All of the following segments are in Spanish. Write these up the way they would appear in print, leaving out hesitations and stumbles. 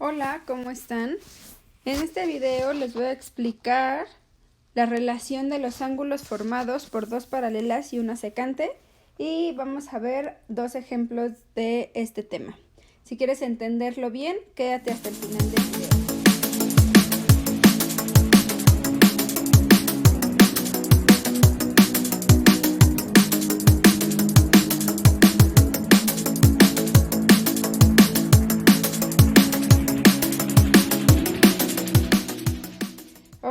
Hola, ¿cómo están? En este video les voy a explicar la relación de los ángulos formados por dos paralelas y una secante y vamos a ver dos ejemplos de este tema. Si quieres entenderlo bien, quédate hasta el final del video.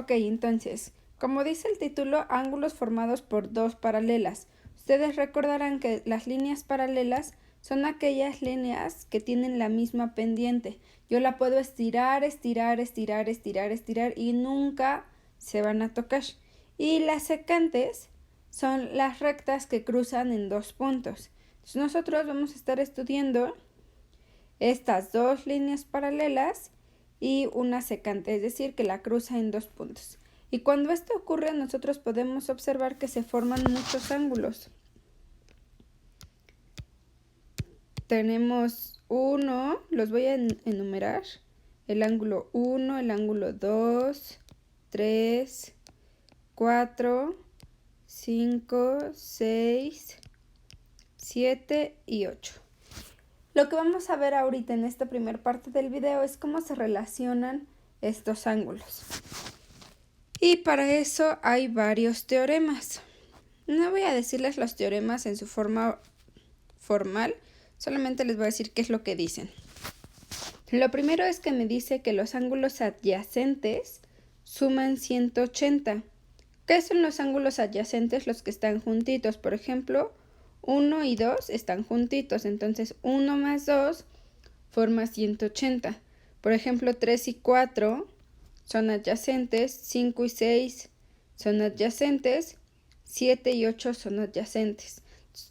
Ok, entonces, como dice el título, ángulos formados por dos paralelas. Ustedes recordarán que las líneas paralelas son aquellas líneas que tienen la misma pendiente. Yo la puedo estirar, estirar, estirar, estirar, estirar y nunca se van a tocar. Y las secantes son las rectas que cruzan en dos puntos. Entonces nosotros vamos a estar estudiando estas dos líneas paralelas y una secante, es decir, que la cruza en dos puntos. Y cuando esto ocurre, nosotros podemos observar que se forman muchos ángulos. Tenemos uno, los voy a enumerar, el ángulo 1, el ángulo 2, 3, 4, 5, 6, 7 y 8. Lo que vamos a ver ahorita en esta primera parte del video es cómo se relacionan estos ángulos. Y para eso hay varios teoremas. No voy a decirles los teoremas en su forma formal, solamente les voy a decir qué es lo que dicen. Lo primero es que me dice que los ángulos adyacentes suman 180. ¿Qué son los ángulos adyacentes? Los que están juntitos. Por ejemplo, 1 y 2 están juntitos, entonces 1 más 2 forma 180. Por ejemplo, 3 y 4 son adyacentes, 5 y 6 son adyacentes, 7 y 8 son adyacentes.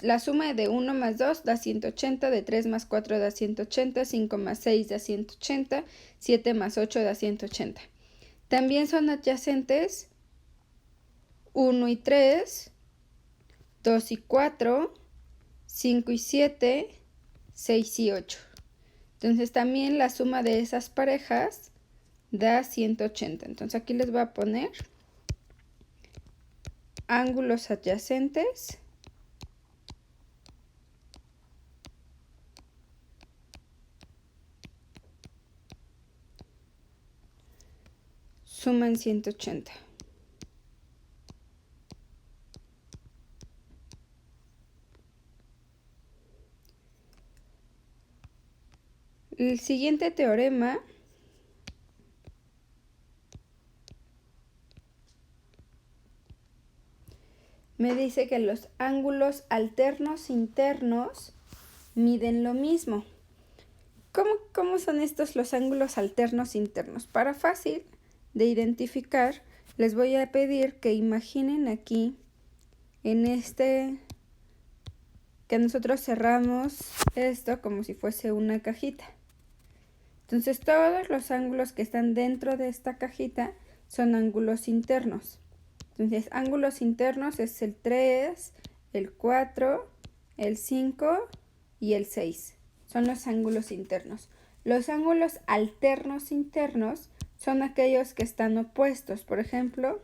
La suma de 1 más 2 da 180, de 3 más 4 da 180, 5 más 6 da 180, 7 más 8 da 180. También son adyacentes 1 y 3, 2 y 4, 5 y 7, 6 y 8. Entonces también la suma de esas parejas da 180. Entonces aquí les voy a poner ángulos adyacentes suman 180. El siguiente teorema me dice que los ángulos alternos internos miden lo mismo. ¿Cómo son estos los ángulos alternos internos? Para fácil de identificar, les voy a pedir que imaginen aquí, en que nosotros cerramos esto como si fuese una cajita. Entonces todos los ángulos que están dentro de esta cajita son ángulos internos. Entonces ángulos internos es el 3, el 4, el 5 y el 6. Son los ángulos internos. Los ángulos alternos internos son aquellos que están opuestos. Por ejemplo,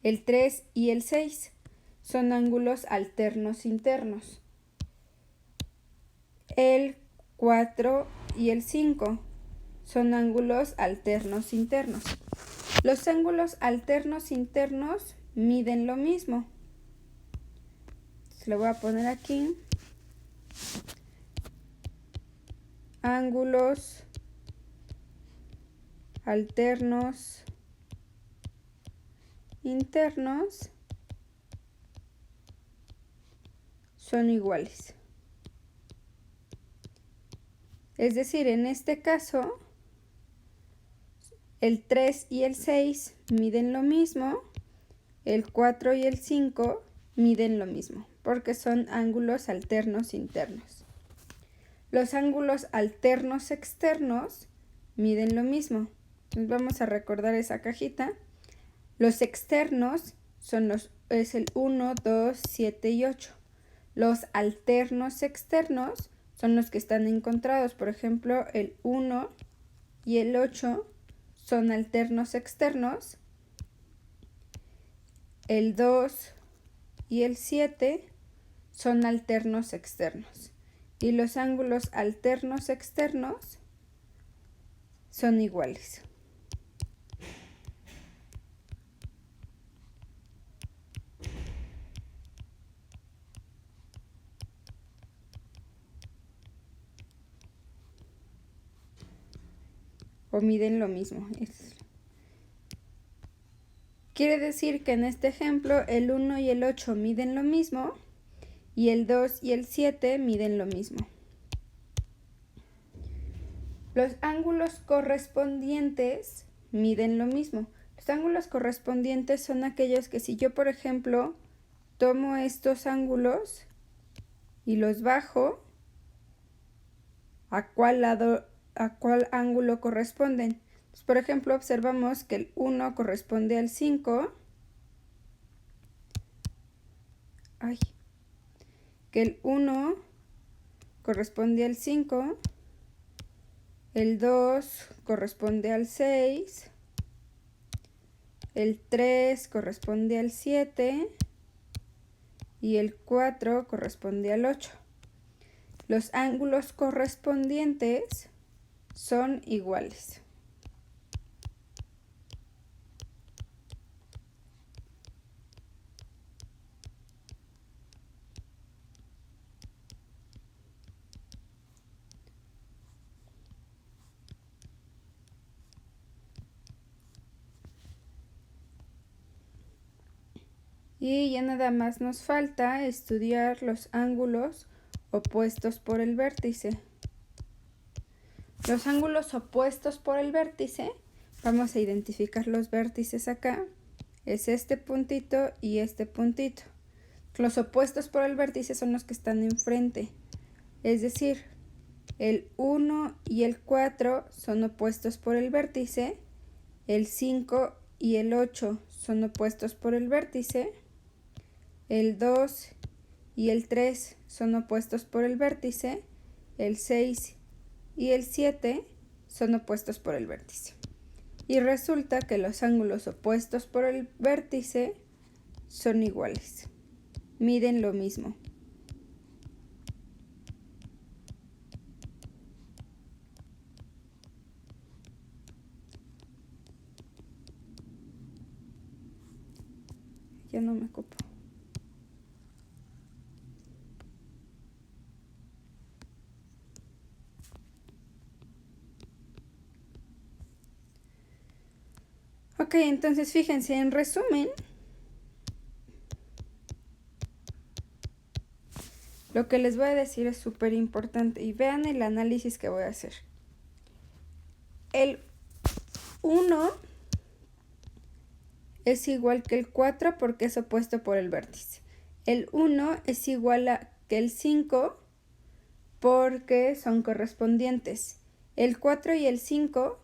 el 3 y el 6 son ángulos alternos internos. El 4 y el 5 son ángulos alternos internos. Los ángulos alternos internos miden lo mismo. Lo voy a poner aquí. Ángulos alternos internos son iguales. Es decir, en este caso, el 3 y el 6 miden lo mismo, el 4 y el 5 miden lo mismo, porque son ángulos alternos internos. Los ángulos alternos externos miden lo mismo. Entonces vamos a recordar esa cajita. Los externos es el 1, 2, 7 y 8. Los alternos externos son los que están encontrados. Por ejemplo, el 1 y el 8 son alternos externos. El 2 y el 7 son alternos externos. Y los ángulos alternos externos son iguales. O miden lo mismo. Quiere decir que en este ejemplo el 1 y el 8 miden lo mismo y el 2 y el 7 miden lo mismo. Los ángulos correspondientes miden lo mismo. Los ángulos correspondientes son aquellos que si yo, por ejemplo, tomo estos ángulos y los bajo, ¿a cuál ángulo corresponden? Pues, por ejemplo, observamos que el 1 corresponde al 5, que el 1 corresponde al 5, el 2 corresponde al 6, el 3 corresponde al 7 y el 4 corresponde al 8. Los ángulos correspondientes son iguales. Y ya nada más nos falta estudiar los ángulos opuestos por el vértice. Los ángulos opuestos por el vértice, vamos a identificar los vértices acá. Es este puntito y este puntito. Los opuestos por el vértice son los que están enfrente. Es decir, el 1 y el 4 son opuestos por el vértice. El 5 y el 8 son opuestos por el vértice. El 2 y el 3 son opuestos por el vértice. El 6 y el 7 son opuestos por el vértice. Y resulta que los ángulos opuestos por el vértice son iguales. Miden lo mismo. Ya no me ocupo. Ok, entonces fíjense, en resumen, lo que les voy a decir es súper importante y vean el análisis que voy a hacer. El 1 es igual que el 4 porque es opuesto por el vértice. El 1 es igual que el 5 porque son correspondientes. El 4 y el 5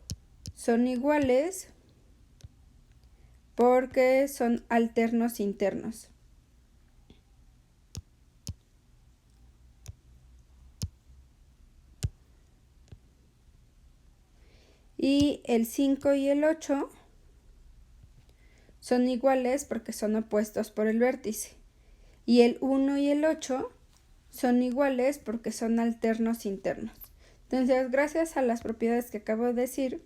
son iguales porque son alternos internos. Y el 5 y el 8 son iguales porque son opuestos por el vértice. Y el 1 y el 8 son iguales porque son alternos internos. Entonces, gracias a las propiedades que acabo de decir,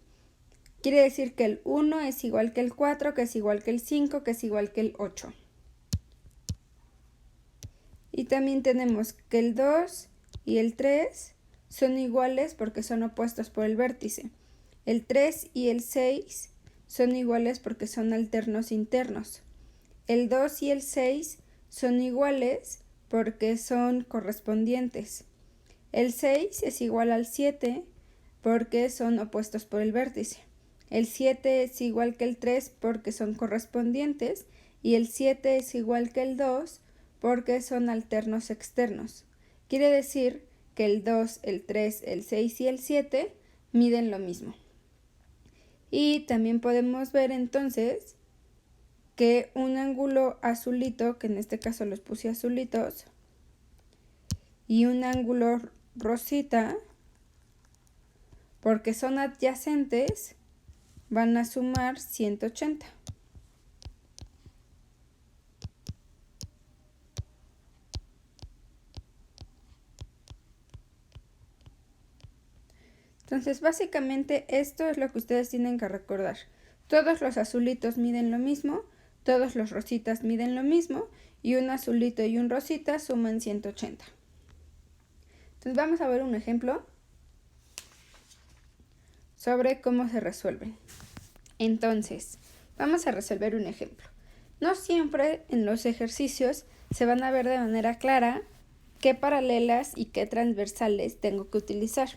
quiere decir que el 1 es igual que el 4, que es igual que el 5, que es igual que el 8. Y también tenemos que el 2 y el 3 son iguales porque son opuestos por el vértice. El 3 y el 6 son iguales porque son alternos internos. El 2 y el 6 son iguales porque son correspondientes. El 6 es igual al 7 porque son opuestos por el vértice. El 7 es igual que el 3 porque son correspondientes y el 7 es igual que el 2 porque son alternos externos. Quiere decir que el 2, el 3, el 6 y el 7 miden lo mismo. Y también podemos ver entonces que un ángulo azulito, que en este caso los puse azulitos, y un ángulo rosita porque son adyacentes, van a sumar 180. Entonces, básicamente esto es lo que ustedes tienen que recordar. Todos los azulitos miden lo mismo, todos los rositas miden lo mismo, y un azulito y un rosita suman 180. Entonces, vamos a ver un ejemplo sobre cómo se resuelven. Entonces, vamos a resolver un ejemplo. No siempre en los ejercicios se van a ver de manera clara qué paralelas y qué transversales tengo que utilizar.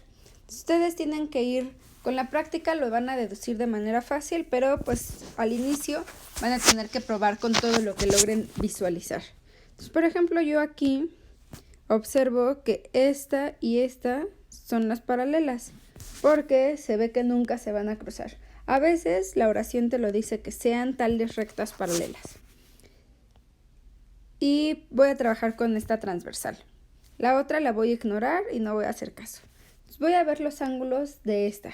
Ustedes tienen que ir con la práctica, lo van a deducir de manera fácil, pero pues al inicio van a tener que probar con todo lo que logren visualizar. Entonces, por ejemplo, yo aquí observo que esta y esta son las paralelas, porque se ve que nunca se van a cruzar. A veces la oración te lo dice que sean tales rectas paralelas. Y voy a trabajar con esta transversal. La otra la voy a ignorar y no voy a hacer caso. Entonces voy a ver los ángulos de esta.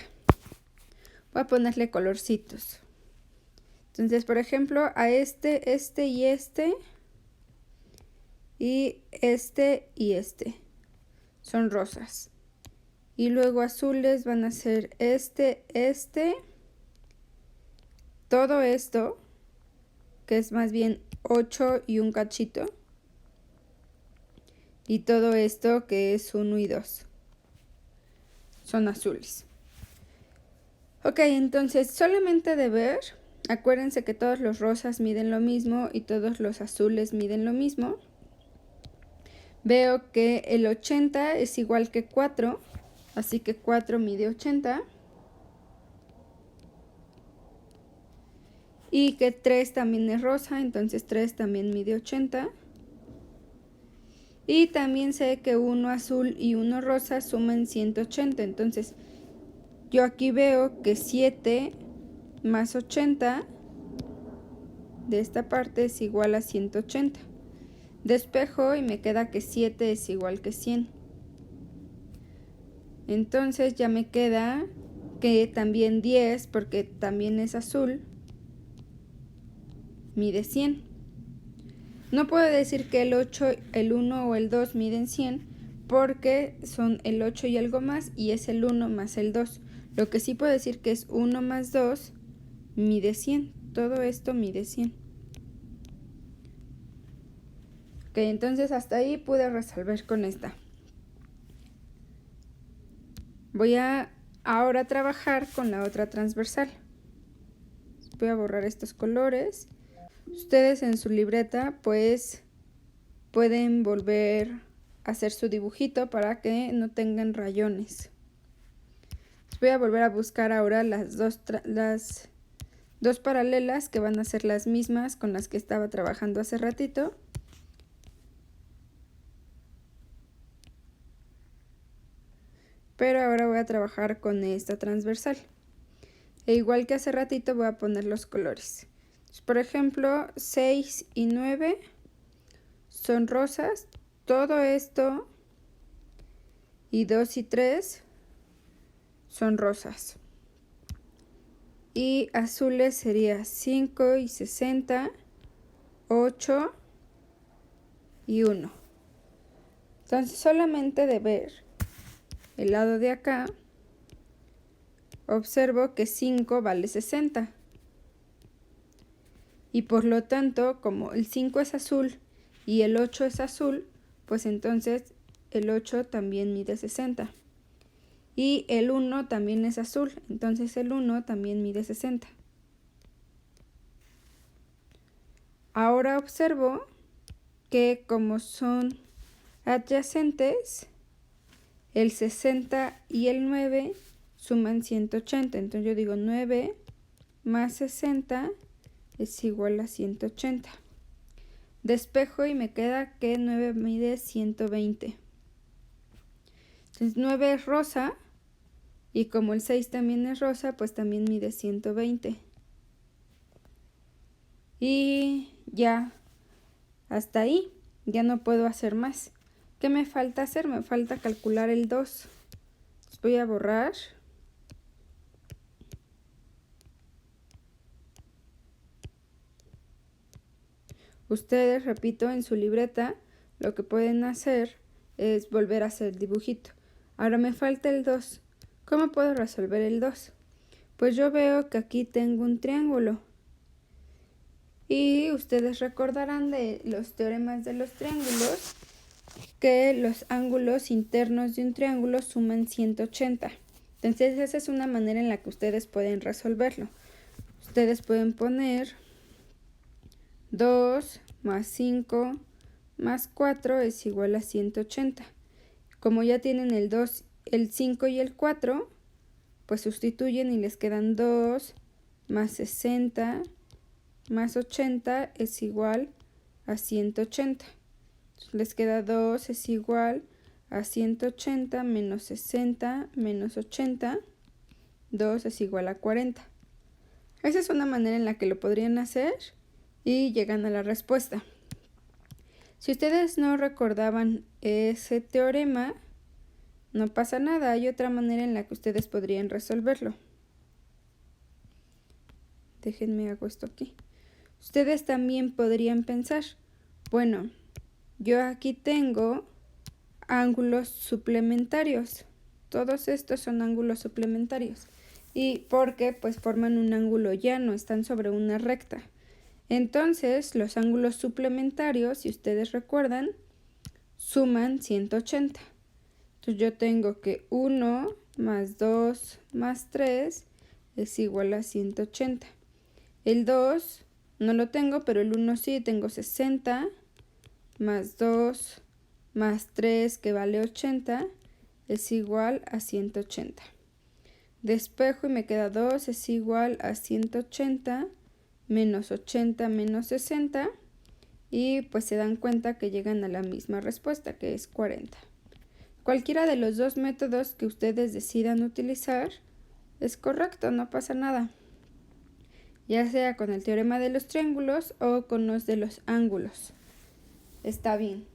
Voy a ponerle colorcitos. Entonces, por ejemplo, a este y este. Y este. Son rosas. Y luego azules van a ser este. Todo esto, que es más bien 8 y un cachito. Y todo esto, que es 1 y 2. Son azules. Ok, entonces solamente de ver, acuérdense que todos los rosas miden lo mismo y todos los azules miden lo mismo. Veo que el 80 es igual que 4, así que 4 mide 80. Y que 3 también es rosa, entonces 3 también mide 80. Y también sé que 1 azul y 1 rosa suman 180, entonces yo aquí veo que 7 más 80 de esta parte es igual a 180. Despejo y me queda que 7 es igual que 100. Entonces ya me queda que también 10, porque también es azul, mide 100. No puedo decir que el 8, el 1 o el 2 miden 100, porque son el 8 y algo más y es el 1 más el 2. Lo que sí puedo decir que es 1 más 2 mide 100. Todo esto mide 100. Ok, entonces hasta ahí pude resolver con esta. Voy a ahora trabajar con la otra transversal. Voy a borrar estos colores. Ustedes en su libreta pues pueden volver a hacer su dibujito para que no tengan rayones. Voy a volver a buscar ahora las dos paralelas que van a ser las mismas con las que estaba trabajando hace ratito. Pero ahora voy a trabajar con esta transversal. E igual que hace ratito voy a poner los colores. Entonces, por ejemplo, 6 y 9 son rosas. Todo esto y 2 y 3 son rosas. Y azules sería 5 y 60, 8 y 1. Entonces solamente de ver el lado de acá, observo que 5 vale 60. Y por lo tanto, como el 5 es azul y el 8 es azul, pues entonces el 8 también mide 60. Y el 1 también es azul, entonces el 1 también mide 60. Ahora observo que como son adyacentes, el 60 y el 9 suman 180. Entonces yo digo 9 más 60 es igual a 180. Despejo y me queda que 9 mide 120. Entonces 9 es rosa y como el 6 también es rosa, pues también mide 120. Y ya, hasta ahí, ya no puedo hacer más. ¿Qué me falta hacer? Me falta calcular el 2. Voy a borrar Ustedes, repito, en su libreta lo que pueden hacer es volver a hacer el dibujito. Ahora me falta el 2. ¿Cómo puedo resolver el 2? Pues yo veo que aquí tengo un triángulo. Y ustedes recordarán de los teoremas de los triángulos que los ángulos internos de un triángulo suman 180. Entonces esa es una manera en la que ustedes pueden resolverlo. Ustedes pueden poner 2 más 5 más 4 es igual a 180. Como ya tienen el 2, el 5 y el 4, pues sustituyen y les quedan 2 más 60 más 80 es igual a 180. Les queda 2 es igual a 180 menos 60 menos 80. 2 es igual a 40. Esa es una manera en la que lo podrían hacer y llegan a la respuesta. Si ustedes no recordaban ese teorema, no pasa nada. Hay otra manera en la que ustedes podrían resolverlo. Déjenme hago esto aquí. Ustedes también podrían pensar, bueno, yo aquí tengo ángulos suplementarios. Todos estos son ángulos suplementarios. Y porque pues forman un ángulo llano, están sobre una recta. Entonces los ángulos suplementarios, si ustedes recuerdan, suman 180. Entonces yo tengo que 1 más 2 más 3 es igual a 180. El 2 no lo tengo, pero el 1 sí, tengo 60 más 2 más 3 que vale 80 es igual a 180. Despejo y me queda 2 es igual a 180 menos 80 menos 60 y pues se dan cuenta que llegan a la misma respuesta, que es 40. Cualquiera de los dos métodos que ustedes decidan utilizar es correcto, no pasa nada. Ya sea con el teorema de los triángulos o con los de los ángulos. Está bien.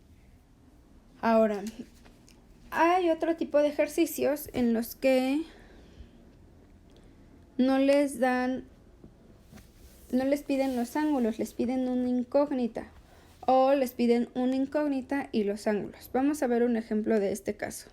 Ahora, hay otro tipo de ejercicios en los que no les piden los ángulos, les piden una incógnita. O les piden una incógnita y los ángulos. Vamos a ver un ejemplo de este caso.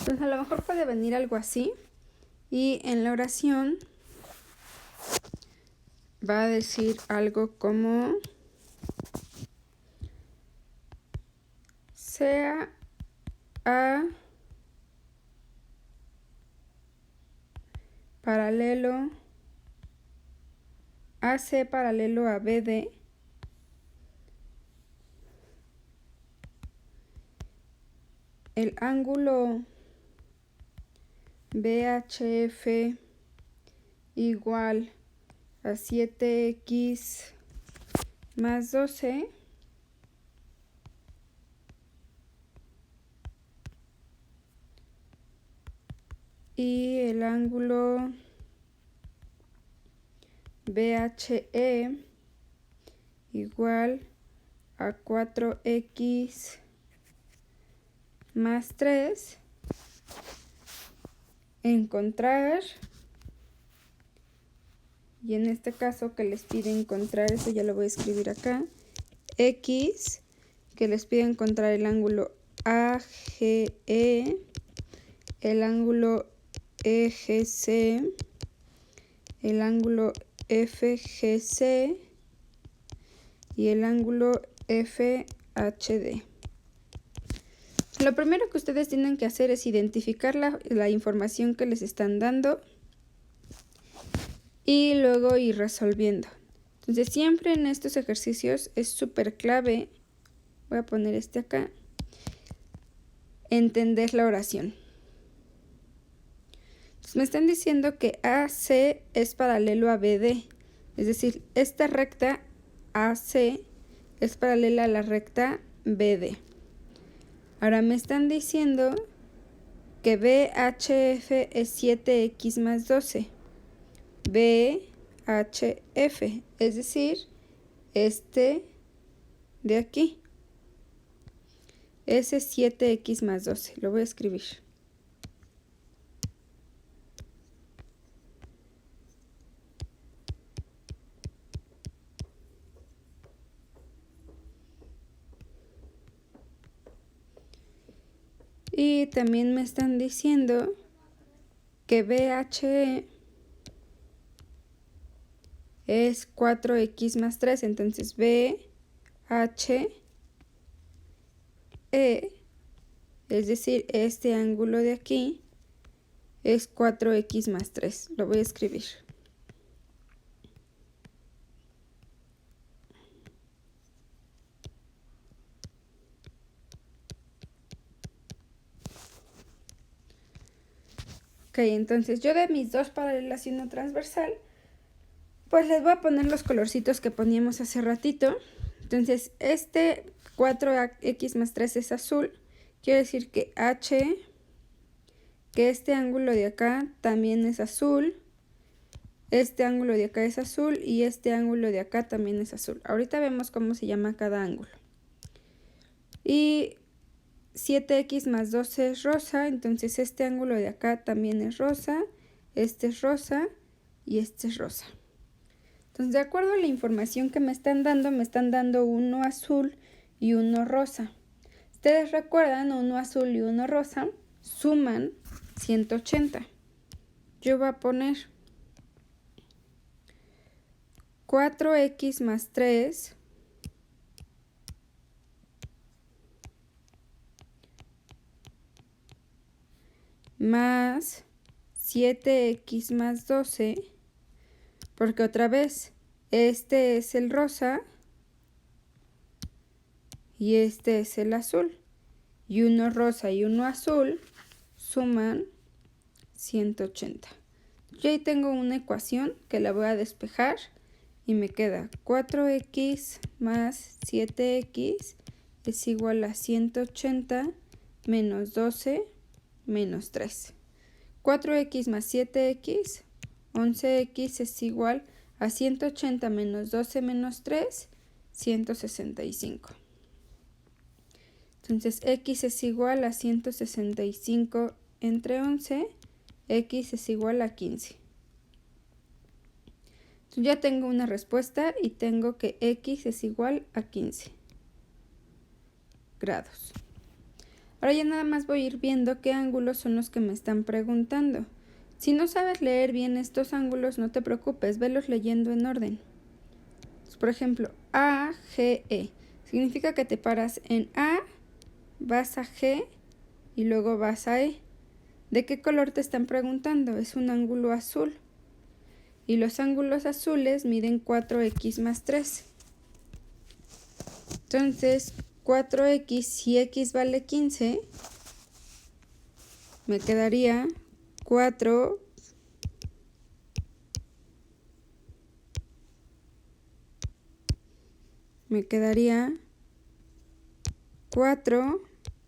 Entonces a lo mejor puede venir algo así y en la oración va a decir algo como sea A paralelo AC paralelo a BD el ángulo BHF igual a 7x más 12 y el ángulo BHE igual a 4x más 3, encontrar, y en este caso que les pide encontrar, eso ya lo voy a escribir acá, x, que les pide encontrar el ángulo AGE, el ángulo EGC, el ángulo FGC y el ángulo FHD. Lo primero que ustedes tienen que hacer es identificar la información que les están dando y luego ir resolviendo. Entonces siempre en estos ejercicios es súper clave, voy a poner este acá, entender la oración. Entonces, me están diciendo que AC es paralelo a BD. Es decir, esta recta AC es paralela a la recta BD. Ahora me están diciendo que BHF es 7x más 12. BHF, es decir, este de aquí. Ese es 7x más 12. Lo voy a escribir. Y también me están diciendo que BHE es 4x más 3. Entonces BHE, es decir, este ángulo de aquí, es 4x más 3. Lo voy a escribir. Ok, entonces yo de mis dos paralelas y uno transversal, pues les voy a poner los colorcitos que poníamos hace ratito. Entonces este 4x más 3 es azul. Quiere decir que H, que este ángulo de acá también es azul. Este ángulo de acá es azul y este ángulo de acá también es azul. Ahorita vemos cómo se llama cada ángulo. Y 7x más 12 es rosa, entonces este ángulo de acá también es rosa, este es rosa y este es rosa. Entonces, de acuerdo a la información que me están dando uno azul y uno rosa. Ustedes recuerdan, uno azul y uno rosa suman 180. Yo voy a poner 4x más 3 más 7x más 12, porque otra vez, este es el rosa y este es el azul. Y uno rosa y uno azul suman 180. Yo ahí tengo una ecuación que la voy a despejar y me queda 4x más 7x es igual a 180 menos 12 menos 3. 4x más 7x, 11x es igual a 180 menos 12 menos 3, 165. Entonces x es igual a 165 entre 11, x es igual a 15. Entonces ya tengo una respuesta y tengo que x es igual a 15 grados. Ahora ya nada más voy a ir viendo qué ángulos son los que me están preguntando. Si no sabes leer bien estos ángulos, no te preocupes, velos leyendo en orden. Entonces, por ejemplo, AGE significa que te paras en A, vas a G y luego vas a E. ¿De qué color te están preguntando? Es un ángulo azul. Y los ángulos azules miden 4x más 3. Entonces, 4x, si x vale 15, me quedaría 4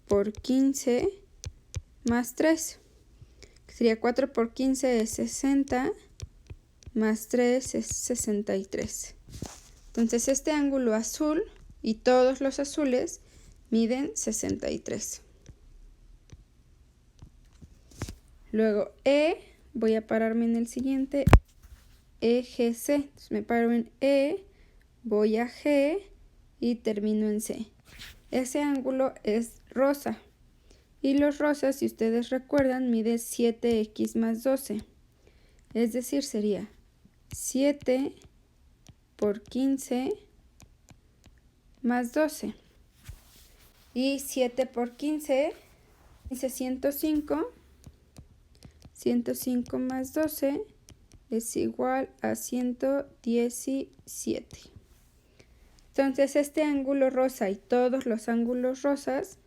por 15 más 3. Que sería 4 por 15 es 60, más 3 es 63. Entonces este ángulo azul y todos los azules miden 63. Luego E, voy a pararme en el siguiente, EGC. Entonces me paro en E, voy a G y termino en C. Ese ángulo es rosa. Y los rosas, si ustedes recuerdan, mide 7x más 12. Es decir, sería 7 por 15 más 12. Y 7 por 15 dice 105. 105 más 12 es igual a 117. Entonces este ángulo rosa y todos los ángulos rosas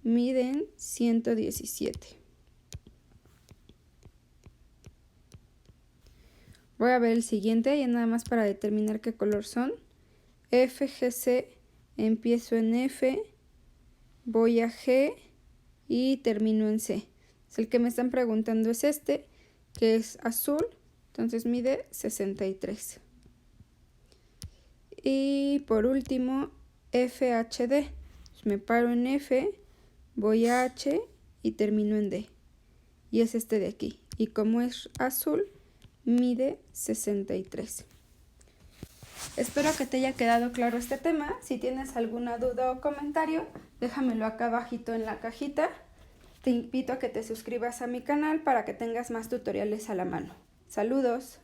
miden 117. Voy a ver el siguiente, ya nada más para determinar qué color son. F, G, C, empiezo en F, voy a G y termino en C. El que me están preguntando es este, que es azul, entonces mide 63. Y por último, FHD. Me paro en F, voy a H y termino en D. Y es este de aquí. Y como es azul, mide 63. Espero que te haya quedado claro este tema. Si tienes alguna duda o comentario, déjamelo acá abajito en la cajita. Te invito a que te suscribas a mi canal para que tengas más tutoriales a la mano. Saludos.